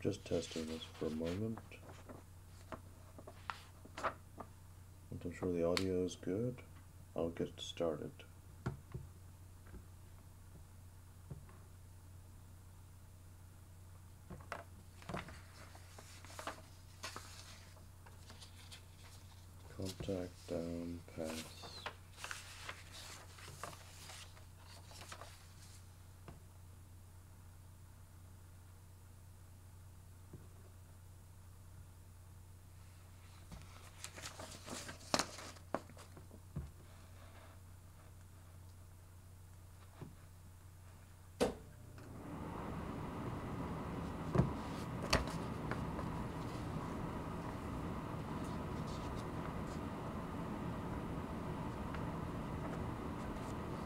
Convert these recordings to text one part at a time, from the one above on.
just testing this for a moment. Once I'm sure the audio is good, I'll get started. Contact down, pass.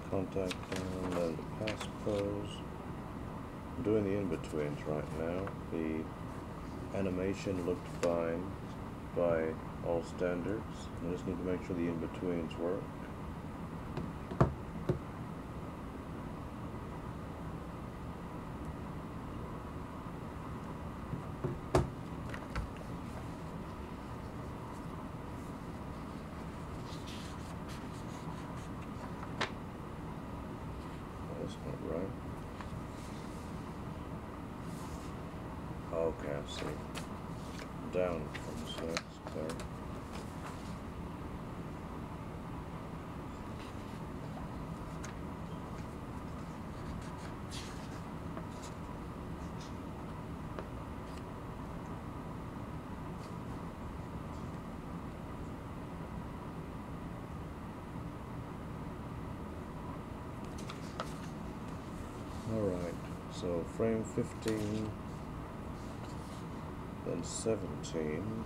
Contact down, then the pass pose. I'm doing the in-betweens right now. The animation looked fine by all standards. I just need to make sure the in-betweens work. That's not right. Okay, I see. Down comes next there. Alright, so frame 15, then 17,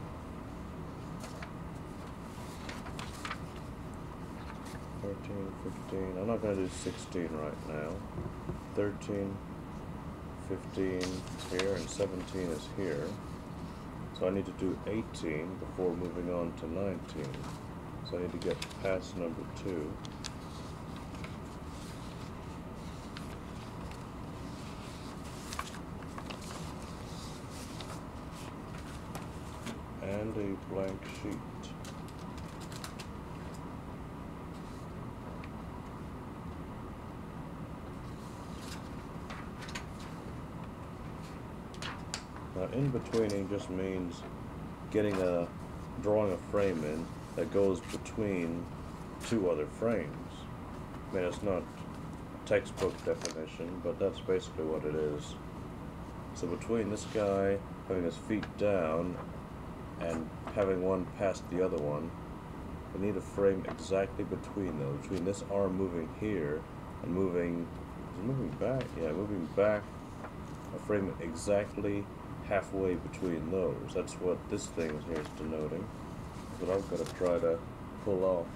13, 15, I'm not going to do 16 right now, 13, 15 is here, and 17 is here, so I need to do 18 before moving on to 19, so I need to get past number 2. And a blank sheet. Now in-betweening just means drawing a frame in that goes between two other frames. I mean, it's not textbook definition, but that's basically what it is. So between this guy having his feet down and having one past the other one, we need a frame exactly between those. Between this arm moving here and moving, is it moving back? Yeah, moving back, a frame exactly halfway between those. That's what this thing here is denoting. That's what I've got to try to pull off.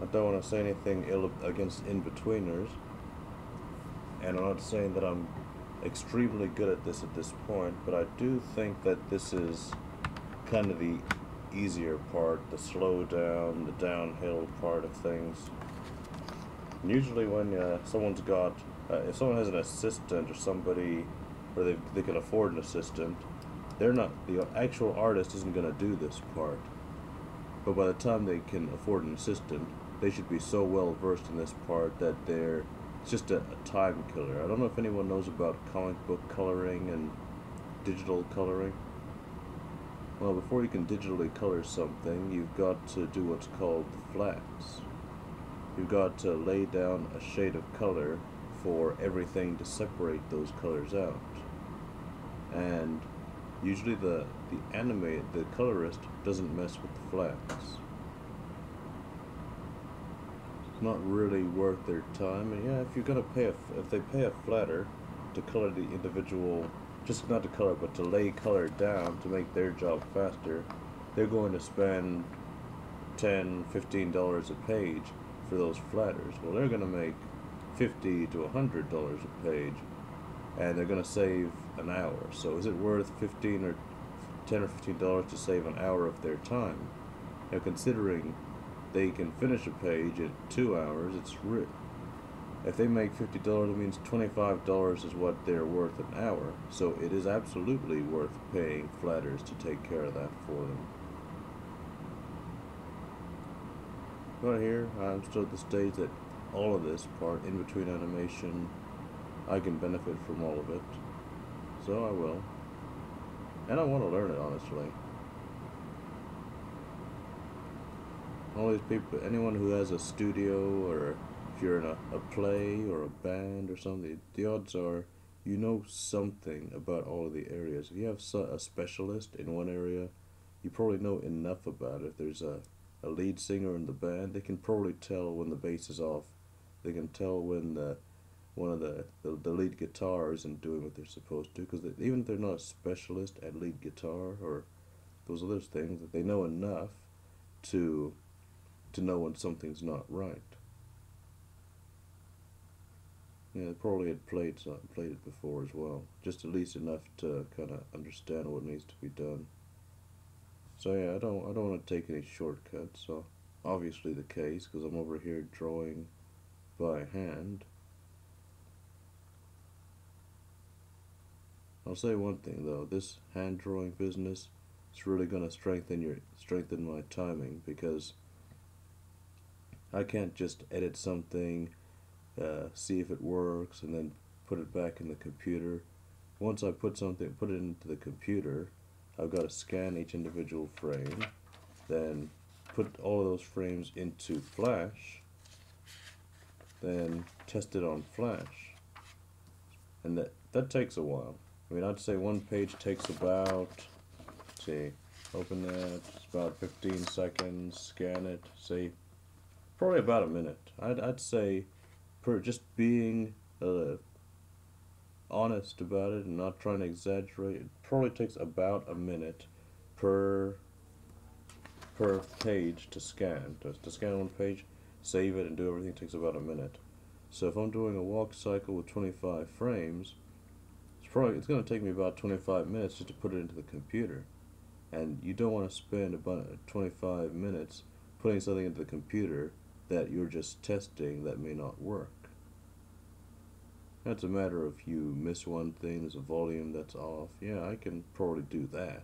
I don't want to say anything ill against in-betweeners, and I'm not saying that I'm extremely good at this point, but I do think that this is kind of the easier part, the slow down, the downhill part of things. And usually when someone's got, if someone has an assistant or somebody, or they can afford an assistant, the actual artist isn't going to do this part. But by the time they can afford an assistant, they should be so well versed in this part that it's just a time killer. I don't know if anyone knows about comic book coloring and digital coloring. Well, before you can digitally color something, you've got to do what's called the flats. You've got to lay down a shade of color for everything to separate those colors out. And usually the colorist doesn't mess with the flats. It's not really worth their time, and yeah, if you're gonna if they pay a flatter to color the individual, just not to color, but to lay color down to make their job faster, they're going to spend $10, $15 a page for those flatters. Well, they're gonna make $50 to $100 a page, and they're gonna save an hour. So is it worth $10 or $15 to save an hour of their time? Now, considering they can finish a page in 2 hours, if they make $50, it means $25 is what they're worth an hour. So it is absolutely worth paying Flatters to take care of that for them. But here, I'm still at the stage that all of this part, in between animation, I can benefit from all of it. So I will. And I want to learn it, honestly. All these people, anyone who has a studio, or if you're in a play or a band or something, the odds are you know something about all of the areas. If you have a specialist in one area, you probably know enough about it. If there's a lead singer in the band, they can probably tell when the bass is off. They can tell when one of the lead guitar isn't doing what they're supposed to, because even if they're not a specialist at lead guitar or those other things, that they know enough to know when something's not right. Yeah, they probably had played it before as well, just at least enough to kind of understand what needs to be done. So yeah, I don't want to take any shortcuts. So obviously the case, because I'm over here drawing by hand. I'll say one thing though, this hand drawing business is really going to strengthen my timing, because I can't just edit something, see if it works, and then put it back in the computer. Once I put it into the computer, I've got to scan each individual frame, then put all of those frames into Flash, then test it on Flash, and that takes a while. I mean, I'd say one page takes about, let's see, open that, it's about 15 seconds, scan it, see, probably about a minute. I'd say, per just being honest about it and not trying to exaggerate, it probably takes about a minute per page to scan. To scan one page, save it, and do everything takes about a minute. So if I'm doing a walk cycle with 25 frames, it's going to take me about 25 minutes just to put it into the computer. And you don't want to spend about 25 minutes putting something into the computer that you're just testing that may not work. That's a matter of you miss one thing, there's a volume that's off. Yeah, I can probably do that.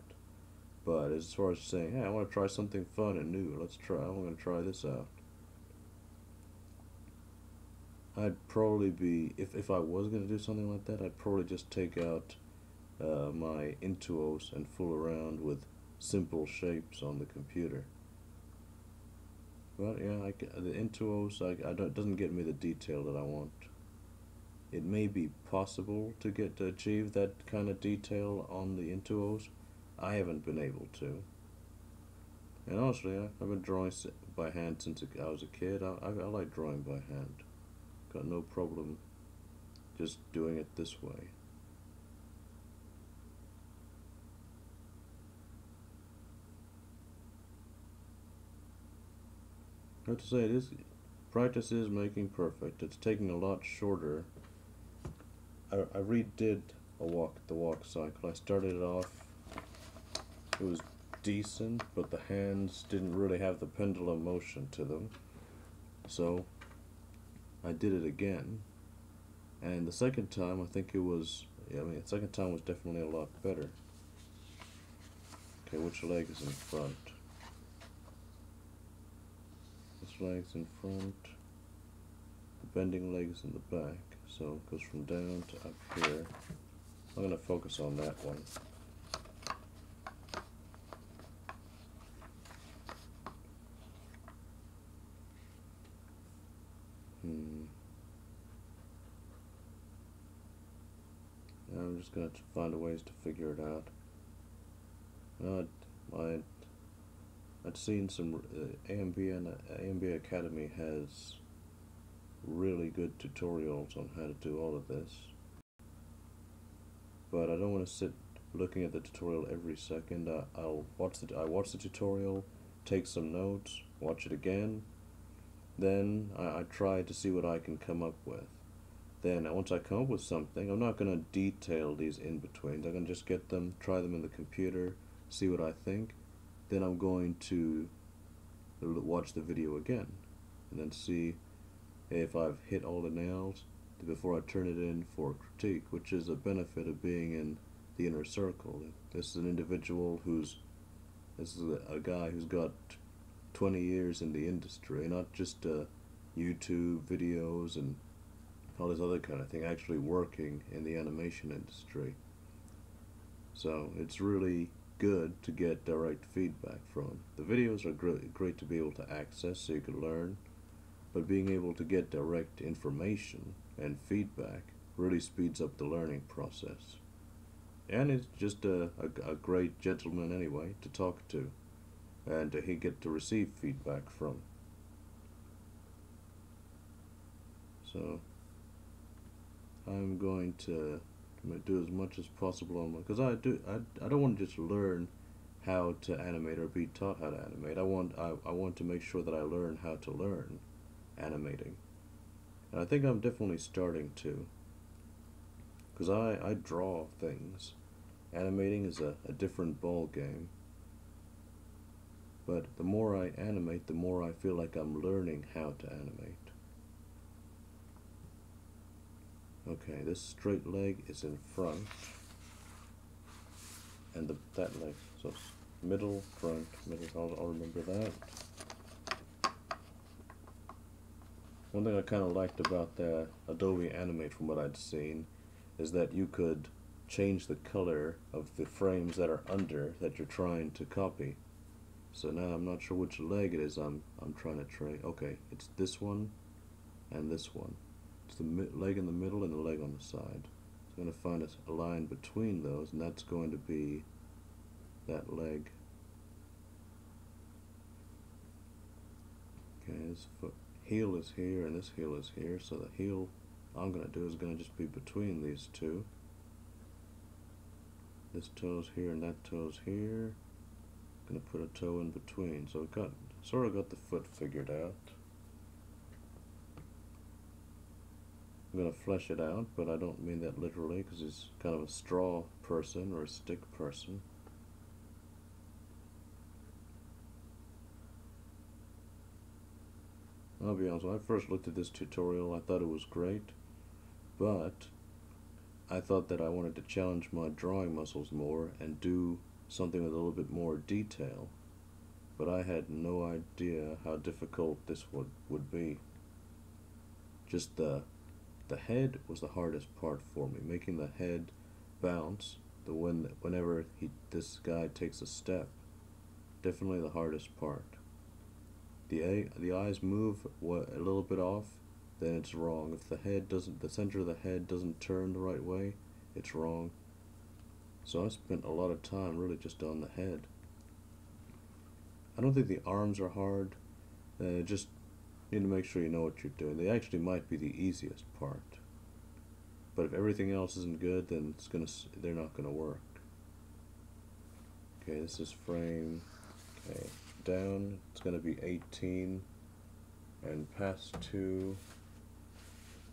But as far as saying, hey, I want to try something fun and new, I'm going to try this out. I'd probably be, if I was going to do something like that, I'd probably just take out my Intuos and fool around with simple shapes on the computer. But yeah, the Intuos, it doesn't get me the detail that I want. It may be possible to achieve that kind of detail on the Intuos. I haven't been able to. And honestly, I've been drawing by hand since I was a kid. I like drawing by hand. Got no problem just doing it this way. I have to say, practice is making perfect. It's taking a lot shorter. I redid the walk cycle. I started it off, it was decent, but the hands didn't really have the pendulum motion to them. So I did it again, and the second time the second time was definitely a lot better. Okay, which leg is in front? This leg's in front, the bending leg is in the back, so it goes from down to up here. I'm going to focus on that one. I'm just going to find ways to figure it out. I'd seen some AMB Academy has really good tutorials on how to do all of this, but I don't want to sit looking at the tutorial every second. I watch the tutorial, take some notes, watch it again, then I try to see what I can come up with. Then once I come up with something, I'm not going to detail these in-betweens. I'm going to just get them, try them in the computer, see what I think. Then I'm going to watch the video again, and then see if I've hit all the nails before I turn it in for critique, which is a benefit of being in the inner circle. This is an individual this is a guy who's got 20 years in the industry, not just YouTube videos and all this other kind of thing, actually working in the animation industry. So it's really good to get direct feedback from. The videos are great to be able to access so you can learn, but being able to get direct information and feedback really speeds up the learning process. And it's just a great gentleman anyway to talk to, and he get to receive feedback from. So I'm going to do as much as possible on my, because I don't want to just learn how to animate or be taught how to animate. I want to make sure that I learn how to learn animating, and I think I'm definitely starting to, because I draw things. Animating is a different ball game, but the more I animate, the more I feel like I'm learning how to animate. Okay, this straight leg is in front, and that leg, so middle, front, middle, I'll remember that. One thing I kind of liked about the Adobe Animate from what I'd seen is that you could change the color of the frames that are under that you're trying to copy. So now I'm not sure which leg it is I'm trying to trace. Okay, it's this one and this one. It's the leg in the middle and the leg on the side. So I'm going to find a line between those, and that's going to be that leg. Okay, this foot heel is here and this heel is here, so the heel I'm going to do is going to just be between these two. This toe's here and that toe's here. I'm going to put a toe in between, so it sort of got the foot figured out. I'm going to flesh it out, but I don't mean that literally, because he's kind of a straw person or a stick person. I'll be honest, when I first looked at this tutorial, I thought it was great, but I thought that I wanted to challenge my drawing muscles more and do something with a little bit more detail, but I had no idea how difficult this would be. Just the head was the hardest part for me, making the head bounce whenever this guy takes a step. Definitely the hardest part. The eyes move a little bit off, then it's wrong. If the center of the head doesn't turn the right way, it's wrong. So I spent a lot of time really just on the head. I don't think the arms are hard. Just need to make sure you know what you're doing. They actually might be the easiest part. But if everything else isn't good, then they're not gonna work. Okay, this is frame. Okay, down. It's gonna be 18, and past 2.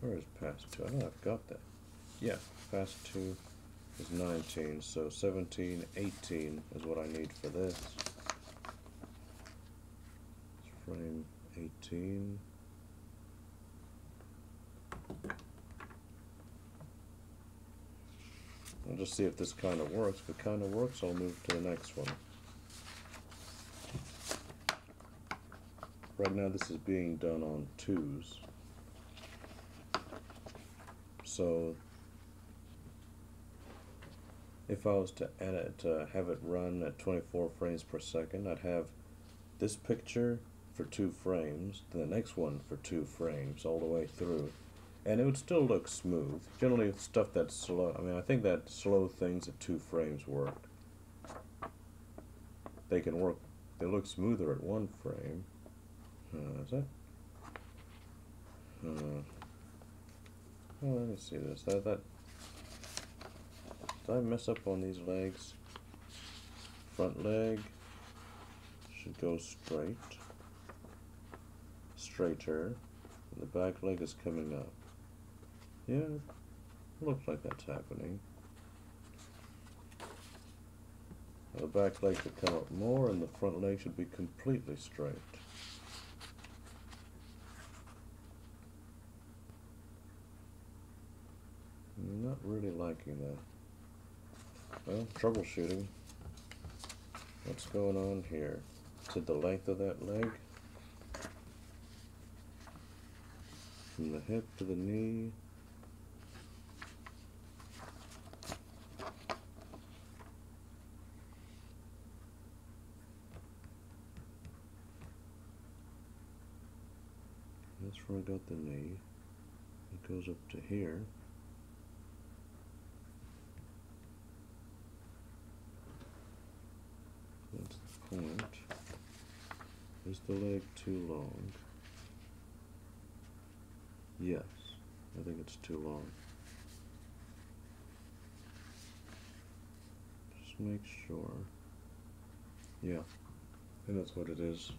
Where is past 2? I know I've got that. Yeah, past 2 is 19, so 17, 18 is what I need for this. Frame 18. I'll just see if this kind of works. If it kind of works, I'll move to the next one. Right now this is being done on 2s. So if I was to have it run at 24 frames per second, I'd have this picture for 2 frames, then the next one for 2 frames all the way through, and it would still look smooth. Generally stuff that's slow, I think that slow things at 2 frames work. They can work, they look smoother at 1 frame. Is that? Well, let me see this. Did I mess up on these legs? Front leg should go straighter, and the back leg is coming up. Yeah, it looks like that's happening. The back leg should come up more, and the front leg should be completely straight. I'm not really liking that. Well, troubleshooting. What's going on here? Is it the length of that leg? From the hip to the knee. That's where I got the knee. It goes up to here. That's the point. Is the leg too long? Yes, I think it's too long. Just make sure. Yeah, I think that's what it is.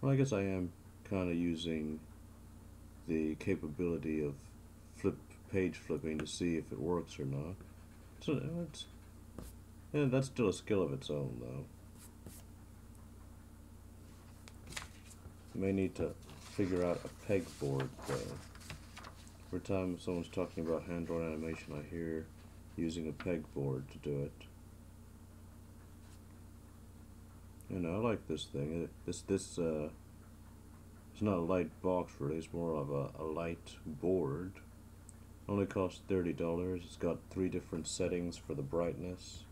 Well, I guess I am kind of using the capability of page flipping to see if it works or not. So that's still a skill of its own, though. May need to figure out a pegboard, though. Every time someone's talking about hand-drawn animation, I hear using a pegboard to do it. And I like this thing. It's not a light box really. It's more of a light board. Only costs $30. It's got 3 different settings for the brightness,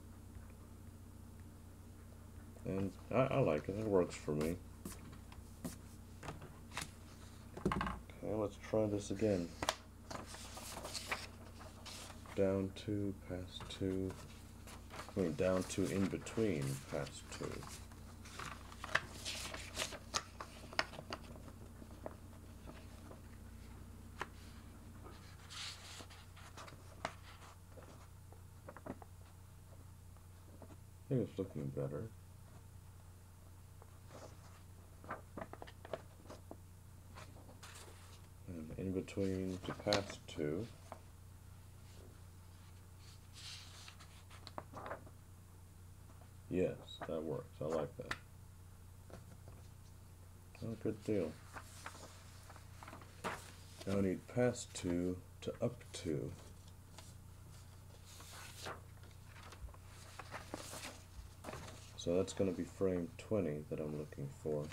and I like it. It works for me. Okay, let's try this again. Down 2, past 2. I mean, down 2 in between, past 2. I think it's looking better. And in between to past 2. Yes, that works. I like that. Oh, good deal. Now I need past 2 to up 2. So that's going to be frame 20 that I'm looking for.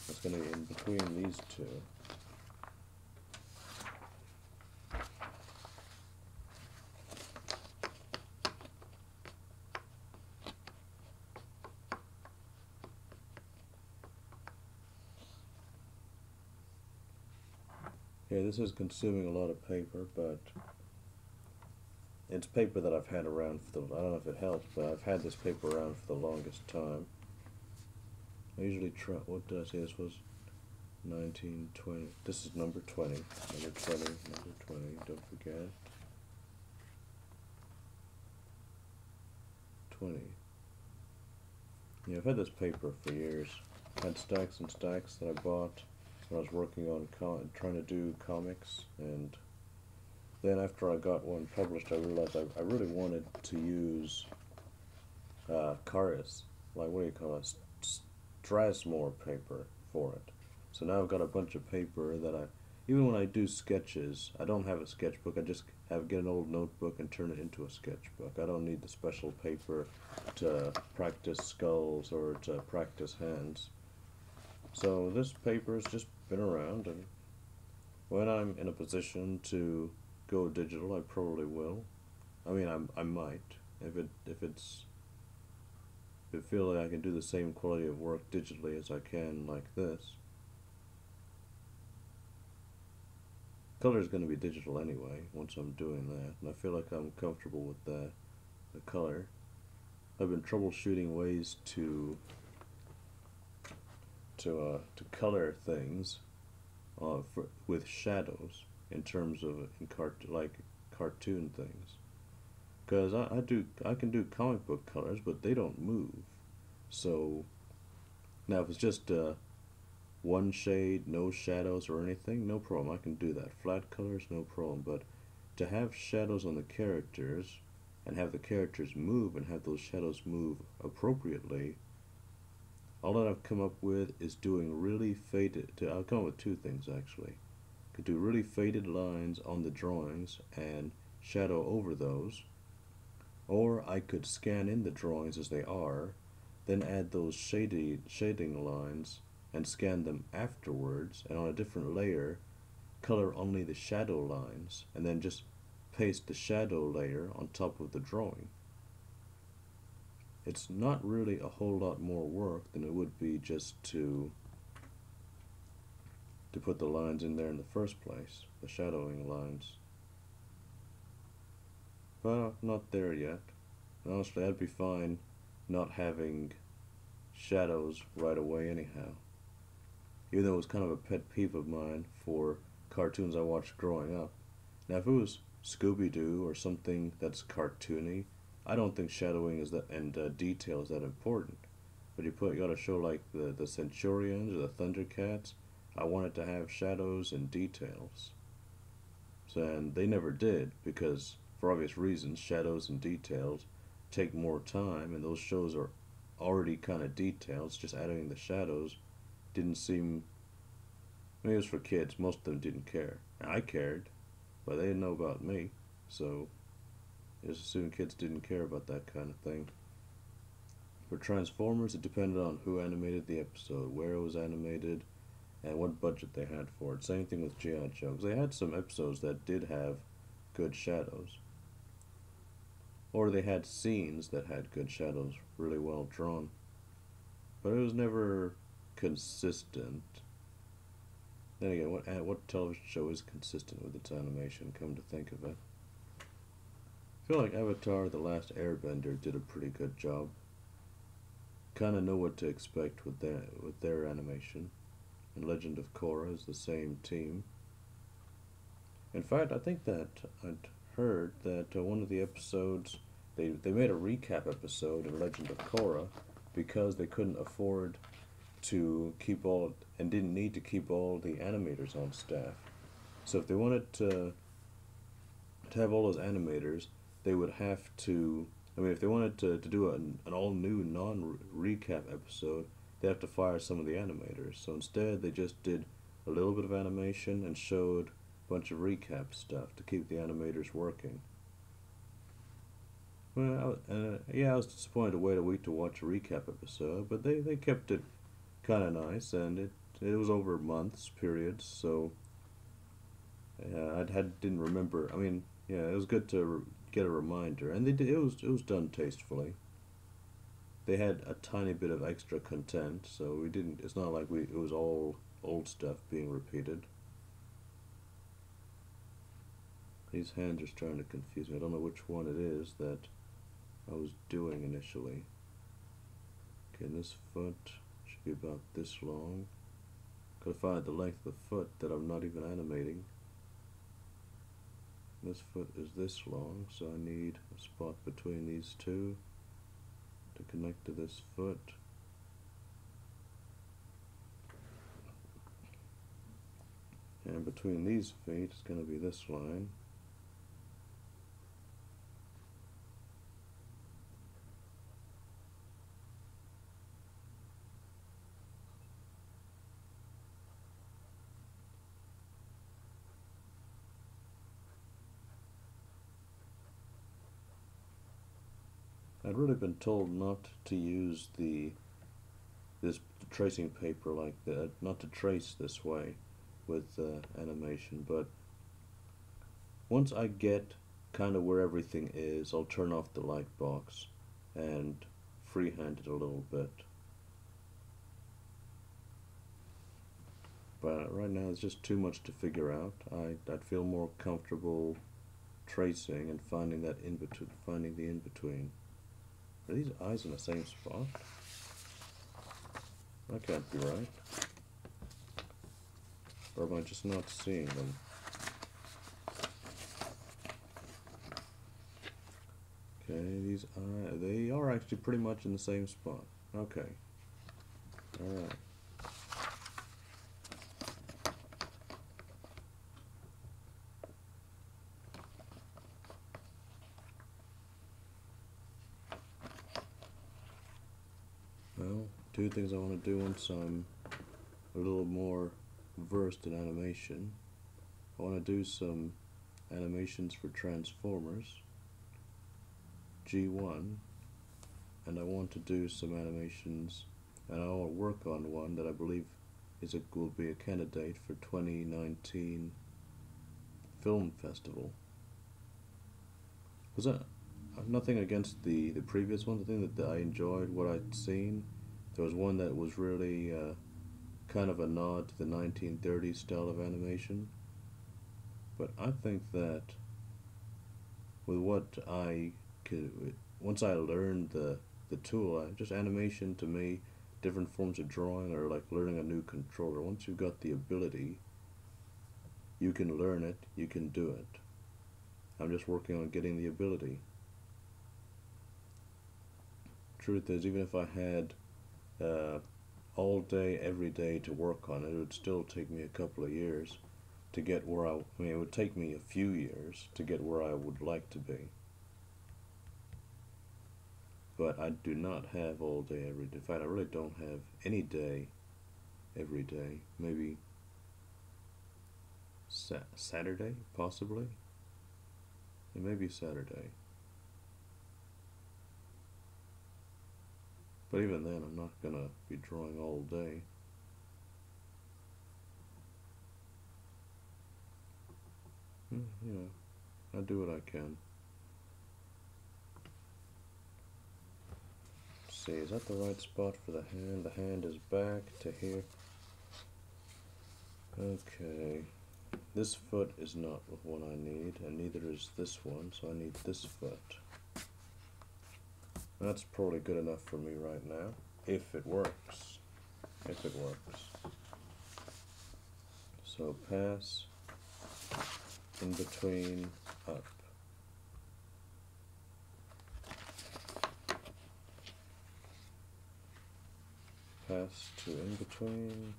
It's going to be in between these two. Yeah, this is consuming a lot of paper, but it's paper that I've had around for I don't know if it helps, but I've had this paper around for the longest time. I usually try, what did I say this was? 19, 20. This is number 20. Number 20, number 20, don't forget. 20. Yeah, I've had this paper for years. I had stacks and stacks that I bought when I was working on trying to do comics, and then after I got one published, I realized I really wanted to use Caris, like what do you call it, Strasmore paper for it. So now I've got a bunch of paper that even when I do sketches, I don't have a sketchbook. I just get an old notebook and turn it into a sketchbook. I don't need the special paper to practice skulls or to practice hands. So this paper has just been around, and when I'm in a position to go digital, I probably will. I mean, I might if I feel like I can do the same quality of work digitally as I can like this. Color is going to be digital anyway once I'm doing that, and I feel like I'm comfortable with the color. I've been troubleshooting ways to color things with shadows in terms of like cartoon things, because I can do comic book colors, but they don't move. So now if it's just one shade, no shadows or anything, no problem, I can do that. Flat colors, no problem. But to have shadows on the characters and have the characters move and have those shadows move appropriately, All that I've come up with is doing really faded. I'll come up with two things actually. Could do really faded lines on the drawings and shadow over those, or I could scan in the drawings as they are, then add those shading lines and scan them afterwards, and on a different layer color only the shadow lines, and then just paste the shadow layer on top of the drawing. It's not really a whole lot more work than it would be just to put the lines in there in the first place, the shadowing lines. Well, not there yet. Honestly, I'd be fine not having shadows right away anyhow. Even though it was kind of a pet peeve of mine for cartoons I watched growing up. Now, if it was Scooby-Doo or something that's cartoony, I don't think shadowing is that and detail is that important. But you got a show like the Centurions or the Thundercats, I wanted to have shadows and details. So, and they never did because, for obvious reasons, shadows and details take more time, and those shows are already kind of detailed. It's just adding the shadows didn't seem. Maybe it was for kids. Most of them didn't care. I cared, but they didn't know about me, so just assume kids didn't care about that kind of thing. For Transformers, it depended on who animated the episode, where it was animated, and what budget they had for it. Same thing with G.I. Joe, because they had some episodes that did have good shadows. Or they had scenes that had good shadows, really well drawn. But it was never consistent. Then again, what television show is consistent with its animation, come to think of it? I feel like Avatar The Last Airbender did a pretty good job. Kinda know what to expect with their animation. And Legend of Korra is the same team. In fact, I think that I'd heard that one of the episodes, they made a recap episode in Legend of Korra because they couldn't afford to keep all, and didn't need to keep all the animators on staff. So if they wanted to have all those animators, they would have to, if they wanted to do an all-new non-recap episode, they have to fire some of the animators. So instead, they just did a little bit of animation and showed a bunch of recap stuff to keep the animators working. Well, I was disappointed to wait a week to watch a recap episode, but they kept it kind of nice, and it was over months periods, so I didn't remember. It was good to get a reminder, and it was done tastefully. They had a tiny bit of extra content, so we didn't. It's not like it was all old stuff being repeated. These hands are starting to confuse me. I don't know which one it is that I was doing initially. Okay, this foot should be about this long. Gotta find the length of the foot that I'm not even animating. This foot is this long, so I need a spot between these two to connect to this foot. And between these feet is going to be this line. I'd really been told not to use this tracing paper like that, not to trace this way with animation, but once I get kind of where everything is, I'll turn off the light box and freehand it a little bit. But right now it's just too much to figure out. I'd feel more comfortable tracing and finding that finding the in-between. Are these eyes in the same spot? That can't be right. Or am I just not seeing them? Okay, these eyes, they are actually pretty much in the same spot. Okay. Alright. Well, two things I want to do once I'm a little more versed in animation. I want to do some animations for Transformers G1, and I want to do some animations, and I want to work on one that I believe will be a candidate for 2019 Film Festival. Because I've nothing against the previous ones. I think that I enjoyed what I'd seen. There was one that was really kind of a nod to the 1930s style of animation. But I think that with what I could, once I learned the tool, just animation to me, different forms of drawing are like learning a new controller. Once you've got the ability, you can learn it, you can do it. I'm just working on getting the ability. Truth is, even if I had all day, every day to work on it, it would still take me a couple of years to get where I mean, it would take me a few years to get where I would like to be. But I do not have all day, every day. In fact, I really don't have any day, every day. Maybe Saturday, possibly. And maybe Saturday. But even then, I'm not gonna be drawing all day. You know, I do what I can. Let's see, is that the right spot for the hand? The hand is back to here. Okay. This foot is not the one I need, and neither is this one, so I need this foot. That's probably good enough for me right now, if it works. If it works. So pass, in between, up. Pass to in between.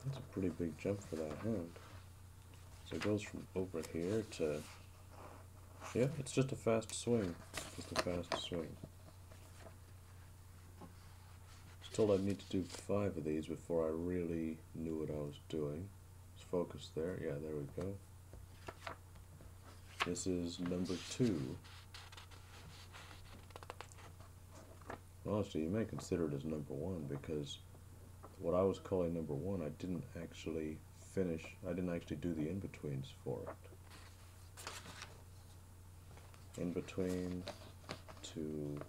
That's a pretty big jump for that hand. So it goes from over here to, yeah, it's just a fast swing. Just a fast swing. I was told I'd need to do 5 of these before I really knew what I was doing. Let's focus there. Yeah, there we go. This is number 2. Honestly, you may consider it as number 1 because what I was calling number 1, I didn't actually finish. I didn't actually do the in-betweens for it. In-between to,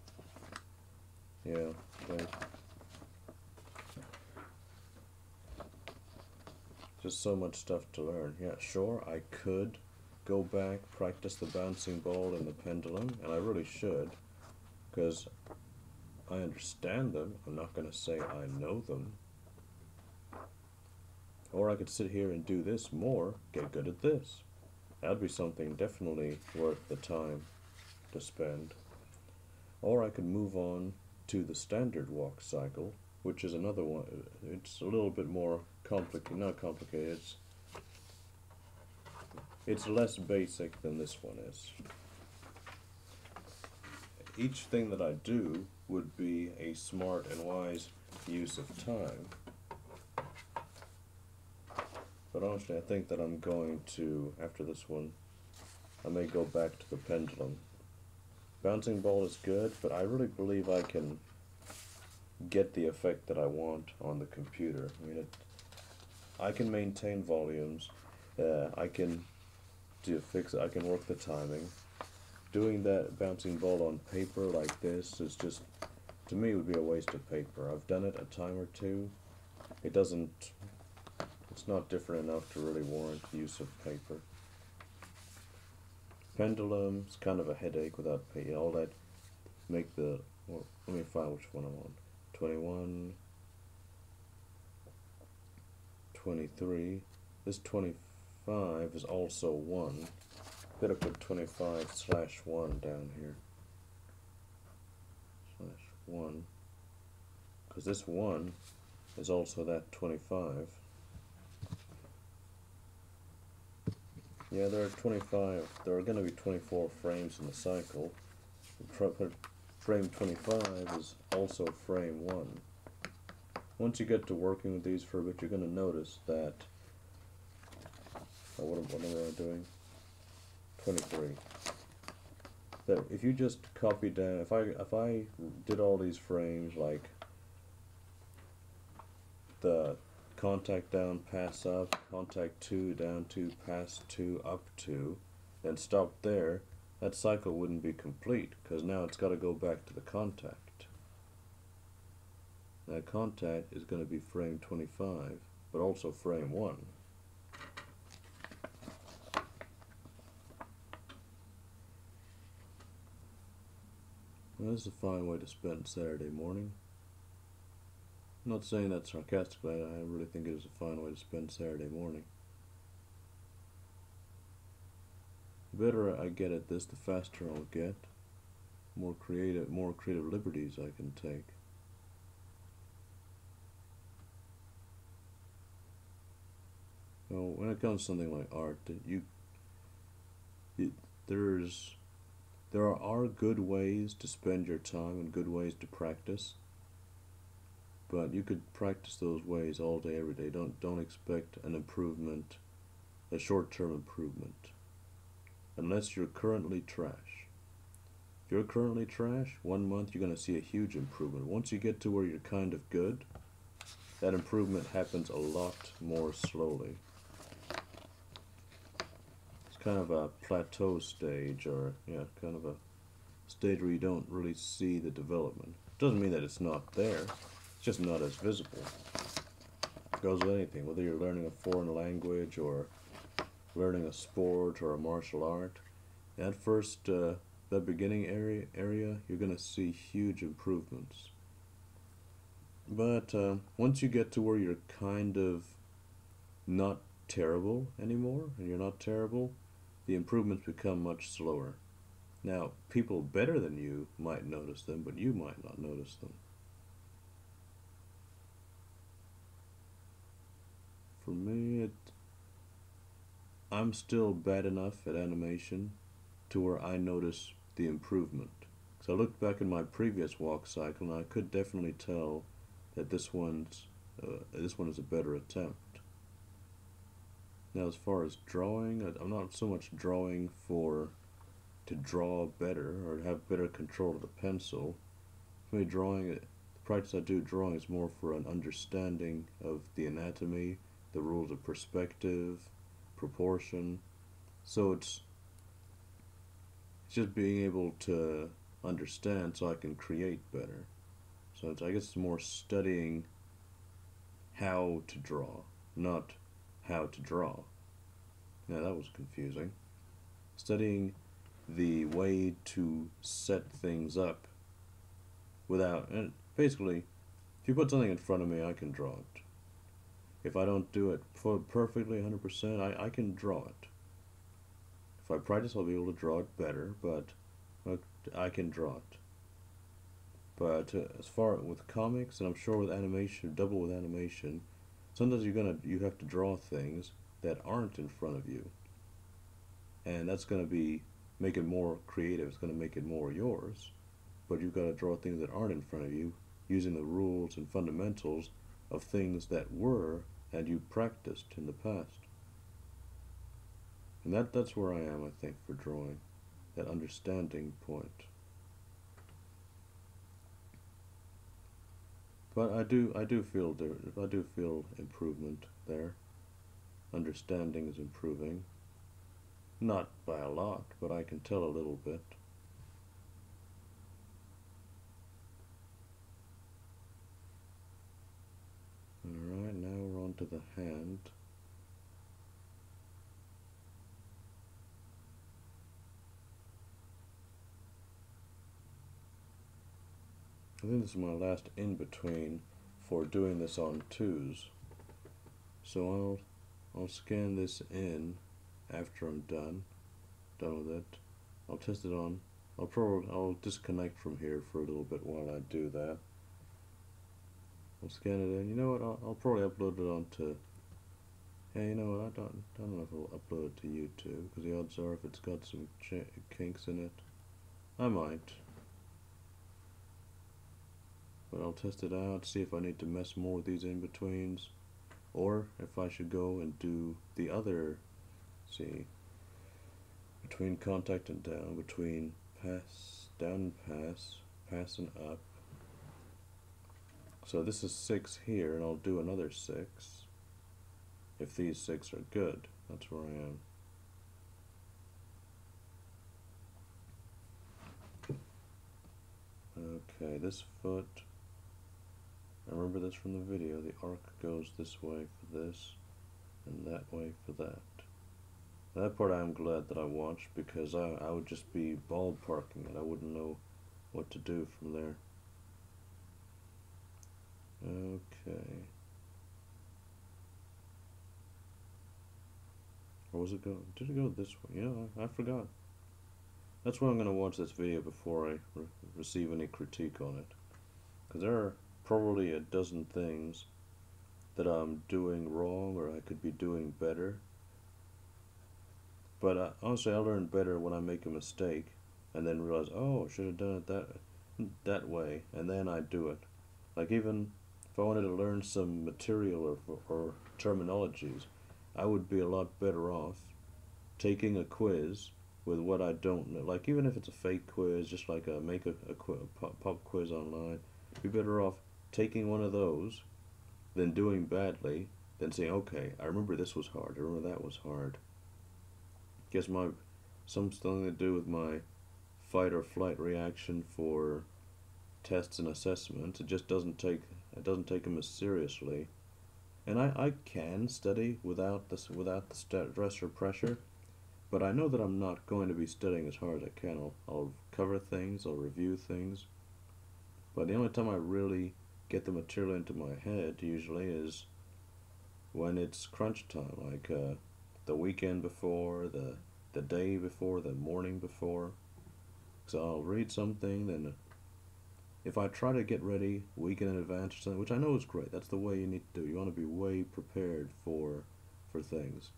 yeah, okay. Just so much stuff to learn. Yeah, sure, I could go back, practice the bouncing ball and the pendulum, and I really should, because I understand them. I'm not going to say I know them. Or I could sit here and do this more, get good at this. That'd be something definitely worth the time to spend. Or I could move on to the standard walk cycle, which is another one. It's a little bit more complicated, not complicated, it's less basic than this one is. Each thing that I do would be a smart and wise use of time. But honestly, I think that I'm going to, after this one, I may go back to the pendulum. Bouncing ball is good, but I really believe I can get the effect that I want on the computer. I mean, I can maintain volumes, I can I can work the timing. Doing that bouncing ball on paper like this is just, to me, would be a waste of paper. I've done it a time or two. It's not different enough to really warrant the use of paper. Pendulum's kind of a headache without paper. All that make the, well, let me find which one I'm on. 21, 23. This 25 is also 1. Better put 25/1 down here. /1. Because this 1 is also that 25. Yeah, there are going to be 24 frames in the cycle. Frame 25 is also frame 1. Once you get to working with these for a bit, you're going to notice that, what am I doing? 23. That if you just copy down, if I did all these frames like the contact down, pass up, contact 2, down 2, pass 2, up 2, then stop there, that cycle wouldn't be complete, because now it's got to go back to the contact. That contact is going to be frame 25, but also frame 1. Well, this is a fine way to spend Saturday morning. I'm not saying that sarcastically, I really think it is a fine way to spend Saturday morning. The better I get at this, the faster I'll get. More creative liberties I can take. So when it comes to something like art, there are good ways to spend your time and good ways to practice, but you could practice those ways all day, every day. Don't expect an improvement, a short-term improvement, unless you're currently trash. If you're currently trash, 1 month you're going to see a huge improvement. Once you get to where you're kind of good, that improvement happens a lot more slowly. It's kind of a plateau stage, or kind of a stage where you don't really see the development. Doesn't mean that it's not there, it's just not as visible. It goes with anything, whether you're learning a foreign language or learning a sport or a martial art. At first, that beginning area, you're going to see huge improvements. But once you get to where you're kind of not terrible anymore, and you're not terrible, the improvements become much slower. Now, people better than you might notice them, but you might not notice them. For me, I'm still bad enough at animation to where I notice the improvement. So I looked back in my previous walk cycle, and I could definitely tell that this one is a better attempt. Now, as far as drawing, I'm not so much drawing to draw better or have better control of the pencil. For me, the practice I do drawing is more for an understanding of the anatomy, the rules of perspective, proportion. So it's just being able to understand so I can create better. So I guess it's more studying how to draw, not how to draw. Now that was confusing. Studying the way to set things up and basically, if you put something in front of me, I can draw it. If I don't do it perfectly 100%, I can draw it. If I practice, I'll be able to draw it better, but I can draw it. But as far with comics, and I'm sure with animation, double with animation, sometimes you have to draw things that aren't in front of you, and that's going to make it more creative. It's going to make it more yours, but you've got to draw things that aren't in front of you using the rules and fundamentals of things that were and you practiced in the past. And that's where I am, I think, for drawing, that understanding point. But I do feel improvement there. Understanding is improving. Not by a lot, but I can tell a little bit. Alright, now we're on to the hand. I think this is my last in-between for doing this on 2s. So I'll scan this in after I'm done with it. I'll test it on. I'll disconnect from here for a little bit while I do that. We'll scan it in. You know what? I'll probably upload it onto. Yeah, you know what? I don't know if I'll upload it to YouTube because the odds are if it's got some kinks in it, I might. But I'll test it out, see if I need to mess more with these in-betweens, or if I should go and do the other, see, between contact and down, between pass, down and pass and up. So this is 6 here, and I'll do another 6. If these 6 are good, that's where I am. Okay, this foot, I remember this from the video, the arc goes this way for this, and that way for that. That part I'm glad that I watched, because I would just be ballparking it. I wouldn't know what to do from there. Okay. Or was it go? Did it go this way? Yeah, I forgot. That's why I'm going to watch this video before I receive any critique on it. Because there are probably a dozen things that I'm doing wrong or I could be doing better. But honestly, I learn better when I make a mistake and then realize, oh, I should have done it that way, and then I do it. Like even if I wanted to learn some material or terminologies, I would be a lot better off taking a quiz with what I don't know. Like even if it's a fake quiz, just like make a pop quiz online, be better off taking one of those than doing badly, than saying, okay, I remember this was hard, I remember that was hard. Guess something to do with my fight or flight reaction for tests and assessments. It just doesn't take them as seriously. And I can study without the stress or pressure, but I know that I'm not going to be studying as hard as I can. I'll cover things, I'll review things, but the only time I really get the material into my head usually is when it's crunch time, like the weekend before, the day before, the morning before. So I'll read something, then if I try to get ready a week in advance or something, which I know is great, that's the way you need to do. You want to be way prepared for things.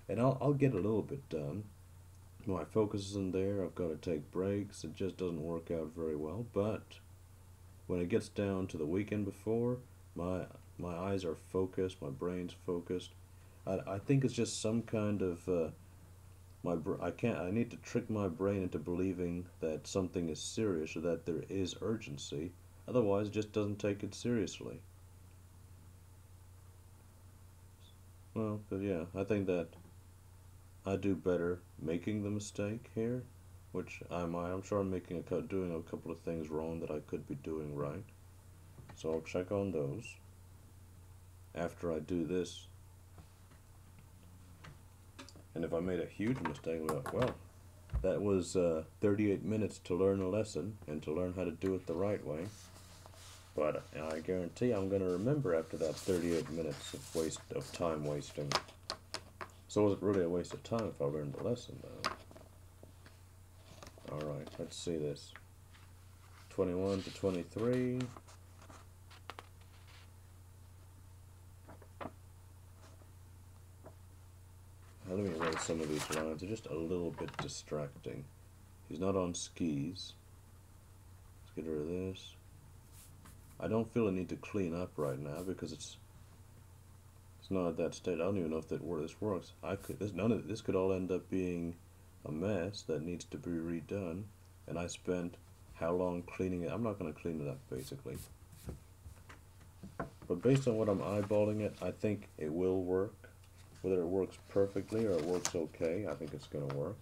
And I'll get a little bit done. My focus isn't there, I've got to take breaks, it just doesn't work out very well. But when it gets down to the weekend before, my eyes are focused, my brain's focused. I think it's just some kind of I need to trick my brain into believing that something is serious or that there is urgency. Otherwise, it just doesn't take it seriously. Well, but yeah, I think that I do better making the mistake here, which I'm sure I'm doing a couple of things wrong that I could be doing right. So I'll check on those after I do this. And if I made a huge mistake, well, that was 38 minutes to learn a lesson and to learn how to do it the right way. But I guarantee I'm going to remember after that 38 minutes of time wasting. So was it really a waste of time if I learned the lesson, though? Alright, let's see this. 21 to 23. Now, let me erase some of these lines. They're just a little bit distracting. He's not on skis. Let's get rid of this. I don't feel a need to clean up right now because it's not at that state. I don't even know if this works. This could all end up being a mess that needs to be redone, and I spent how long cleaning it? I'm not going to clean it up, basically. But based on what I'm eyeballing it, I think it will work. Whether it works perfectly or it works okay, I think it's going to work.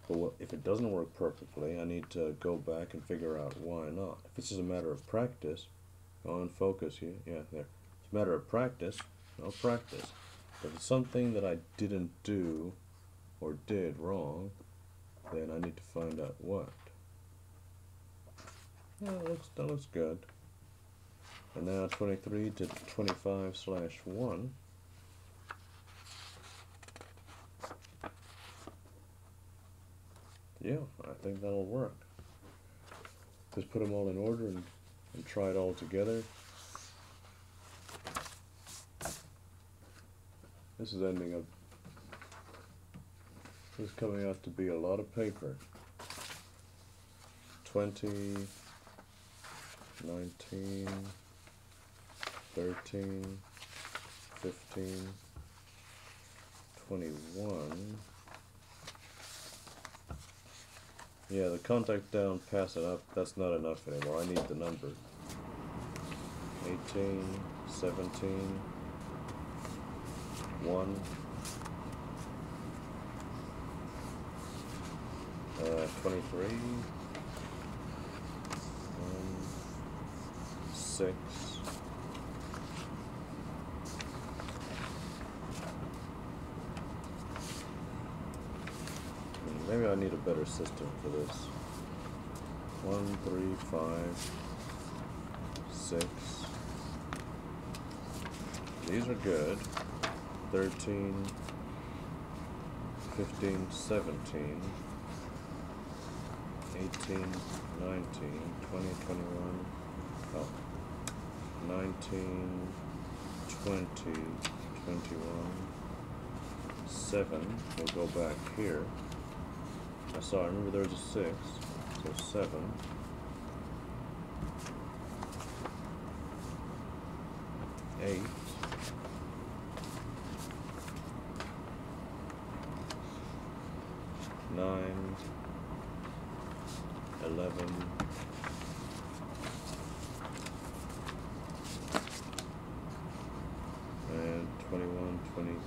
But if it doesn't work perfectly, I need to go back and figure out why not. If it's just a matter of practice, go on focus here. Yeah, there. It's a matter of practice. I'll practice. If it's something that I didn't do or did wrong, then I need to find out what. Yeah, that looks good. And now 23 to 25/1. Yeah, I think that'll work. Just put them all in order and and try it all together. This is ending up, this is coming out to be a lot of paper. 20, 19, 13, 15, 21. Yeah, the contact down, pass it up, that's not enough anymore. I need the number. 18, 17, 1, 23, 6, maybe I need a better system for this. 1, 3, 5, 6. These are good. 13, 15, 17, 18, 19, 20, 21, oh, 19, 20, 21, 7, we'll go back here. I remember there was a 6, so 7. 8. 9, 11, 21, 23.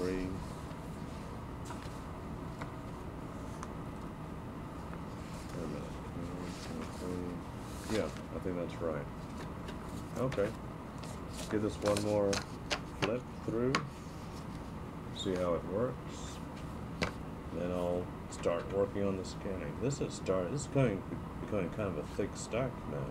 Wait a minute. 21, 23. Yeah, I think that's right. Okay. Give this one more flip through. See how it works. Then I'll start working on the scanning. This is becoming kind of a thick stack now.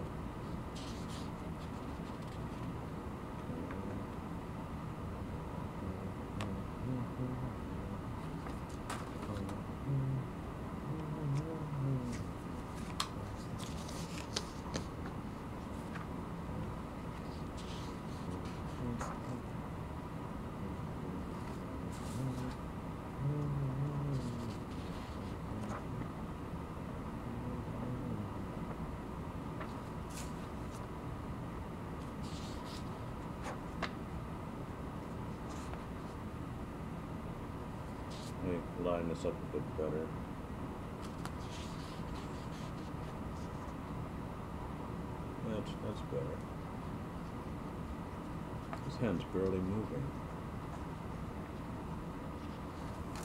Let me line this up a bit better. That's better. His hand's barely moving.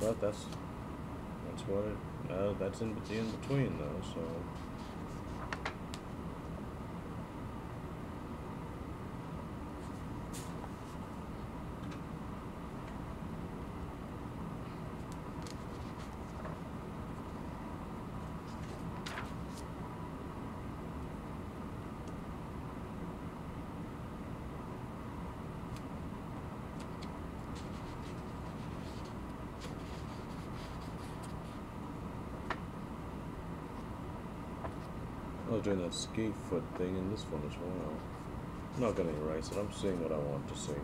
But that's what it. That's in between though. So. I was doing that ski foot thing in this one as well. I'm not going to erase it. I'm seeing what I want to see.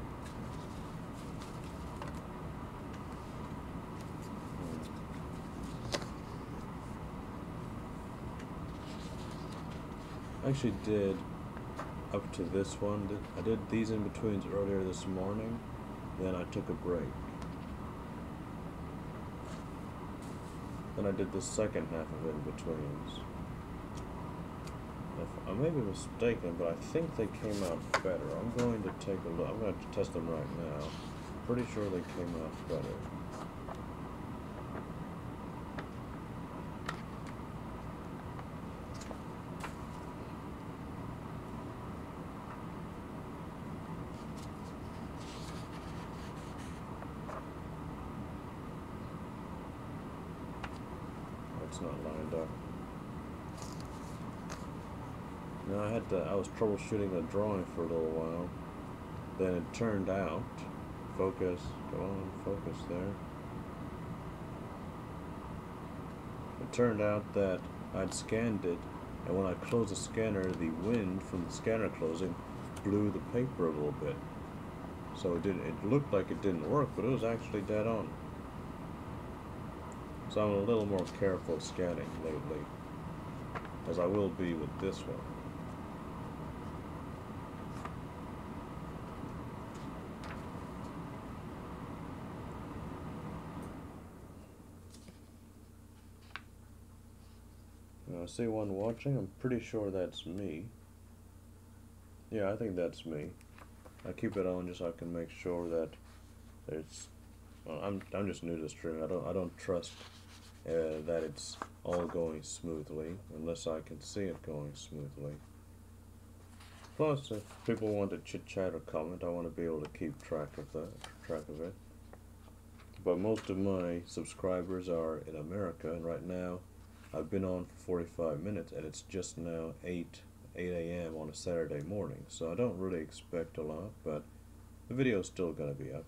I actually did up to this one. I did these in-betweens earlier this morning. Then I took a break. Then I did the second half of in-betweens. I may be mistaken, but I think they came out better. I'm going to take a look. I'm going to test them right now. Pretty sure they came out better. It's not lined up. Now I was troubleshooting the drawing for a little while. Then it turned out, focus, go on, focus there. It turned out that I'd scanned it And when I closed the scanner, the wind from the scanner closing blew the paper a little bit. So it looked like it didn't work, but it was actually dead on. So I'm a little more careful scanning lately, as I will be with this one. I see one watching. I'm pretty sure that's me. Yeah, I think that's me. I keep it on just so I can make sure that it's. Well, I'm just new to the stream. I don't trust that it's all going smoothly unless I can see it going smoothly. Plus, if people want to chit chat or comment, I want to be able to keep track of it. But most of my subscribers are in America, and right now I've been on for 45 minutes, and it's just now 8 a.m. on a Saturday morning, so I don't really expect a lot, but the video's still gonna be up.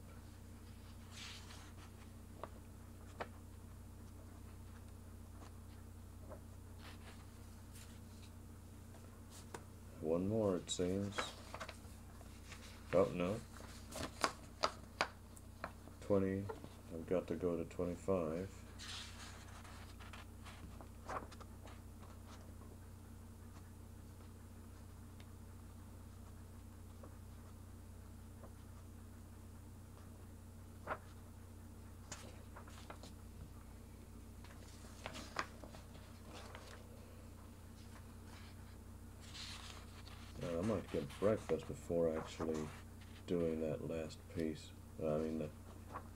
One more, it seems. Oh, no. 20. I've got to go to 25. I might get breakfast before actually doing that last piece. I mean,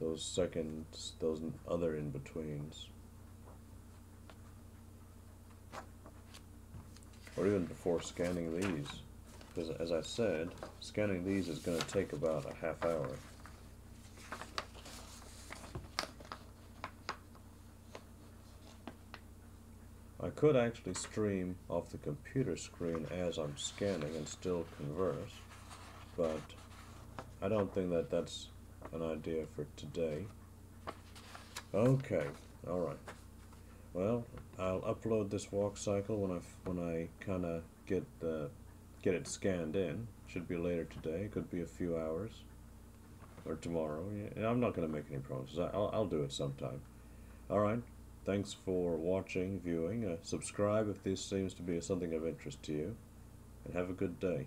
those other in-betweens. Or even before scanning these. Because, as I said, scanning these is going to take about a half hour. I could actually stream off the computer screen as I'm scanning and still converse, but I don't think that that's an idea for today. Okay, alright. Well, I'll upload this walk cycle when I kind of get it scanned in. Should be later today. Could be a few hours or tomorrow. Yeah, I'm not going to make any promises. I'll do it sometime. All right. Thanks for watching, viewing. Subscribe if this seems to be something of interest to you, and have a good day.